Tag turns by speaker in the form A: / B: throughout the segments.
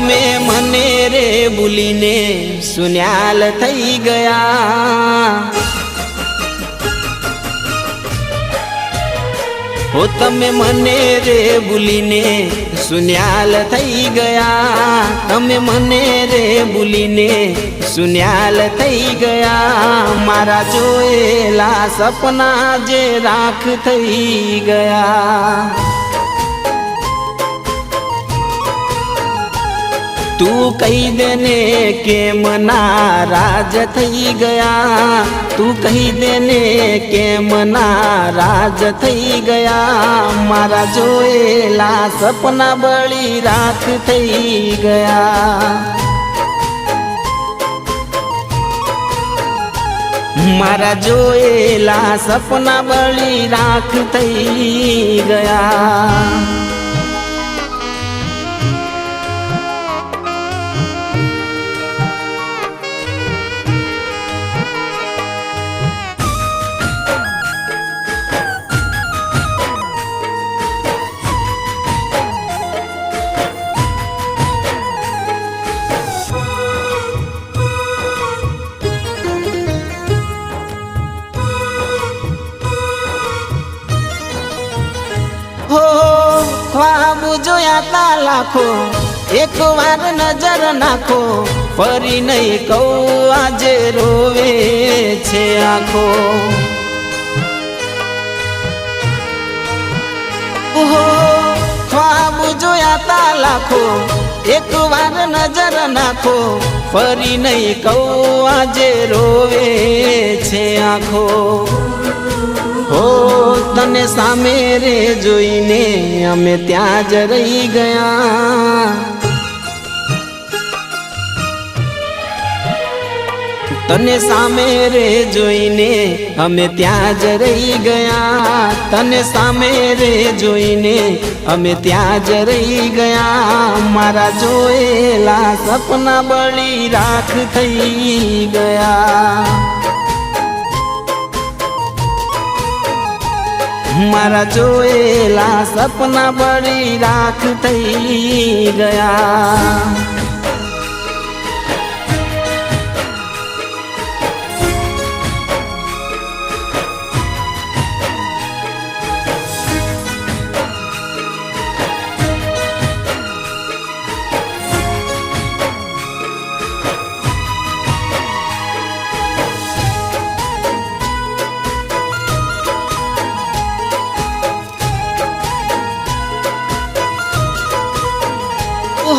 A: તમે મને રે ભૂલીને સુન્યાલ થઈ ગયા। हो તમે મને રે ભૂલીને સુન્યાલ થઈ ગયા। તમે મને રે ભૂલીને સુન્યાલ થઈ ગયા। મારા જોયેલા સપના જે રાખ થઈ ગયા। तू कही देने के नाराज थई गया। तू कही देने के नाराज थई गया। मारा जोएला सपना बड़ी राख थई गया। मारा जोएला सपना बड़ी राख थई गया। हो ख्वाब जोया ता लाखो एक बार नजर नाखो। फरी नहीं कहूं आज रोवे छे आँखो। हो ख्वाब जोया ता लाखो एक बार नजर नाखो। फरी नहीं कहूं आज रोवे छे आँखो। हो तने सामे रे जोईने अमे त्याज रही गया। तने सामे रे जोईने अमे त्याज रही गया। तने सामे रे जोईने अमे त्याज रही गया। मारा जोएला सपना बड़ी राख थई गया। मारा जोएला सपना बड़ी राख थई गया।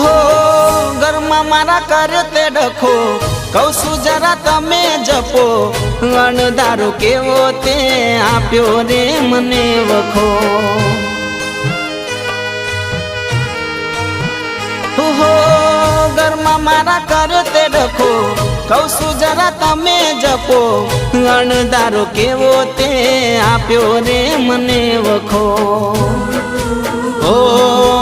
A: हो गरमा मारा करते डखो कौसु जरा तमे जपो। अणदारो केवो ते आप्यो रे मने वखो। हो गरमा मारा करते डखो कौसु जरा तमे जपो। अणदारो केवो ते आप्यो रे मने वखो। ओ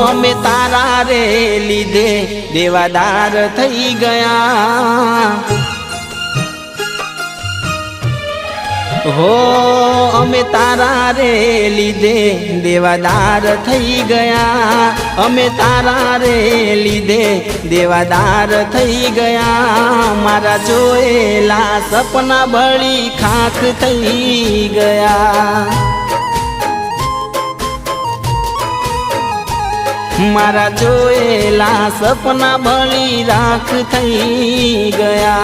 A: अमे तारा रे लीधे देवादार थई गया। हो अमे तारा रे लीधे देवादार थई गया। अमे तारा रे लीधे देवादार थई गया। मारा जोएला सपना बड़ी खाक थई गया। मारा जोएला सपना बड़ी राख थई गया।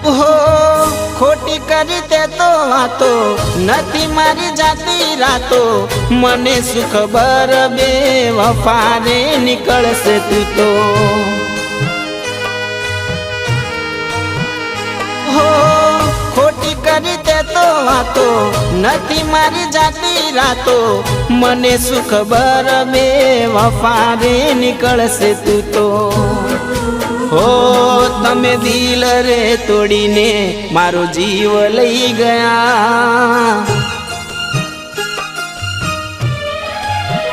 A: हो खोटी करते तो वातो नथी मारी जाती रातो। मने सुख बर बेवफा रे निकलसे तू तो। हो खोटी करते तो वातो नथी मारी जाती रातो। मने सुख बर बेवफा रे निकलसे तू तो। હો તમે દિલ રે તોડીને મારો જીવ લઈ ગયા,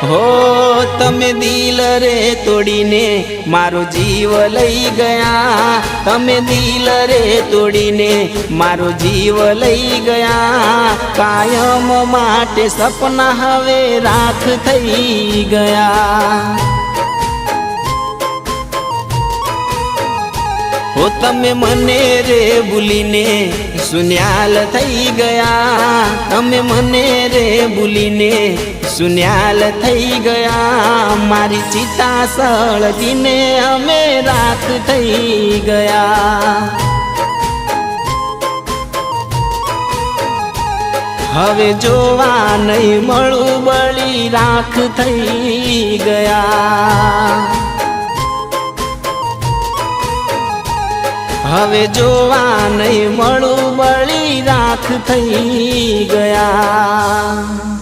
A: હો તમે દિલ રે તોડીને મારો જીવ લઈ ગયા, તમે દિલ રે તોડીને મારો જીવ લઈ ગયા, કાયમ માટે સપના હવે રાખ થઈ ગયા। હો તમે મને રે ભૂલીને સુન્યાલ થઈ ગયા, તમે મને રે ભૂલીને સુન્યાલ થઈ ગયા, મારી ચિતા સળગીને અમે રાત થઈ ગયા। હવે જોવા નહીં મળું બળી રાખ થઈ ગયા, હવે જોવા નહીં મળું બળી રાખ થઈ ગયા।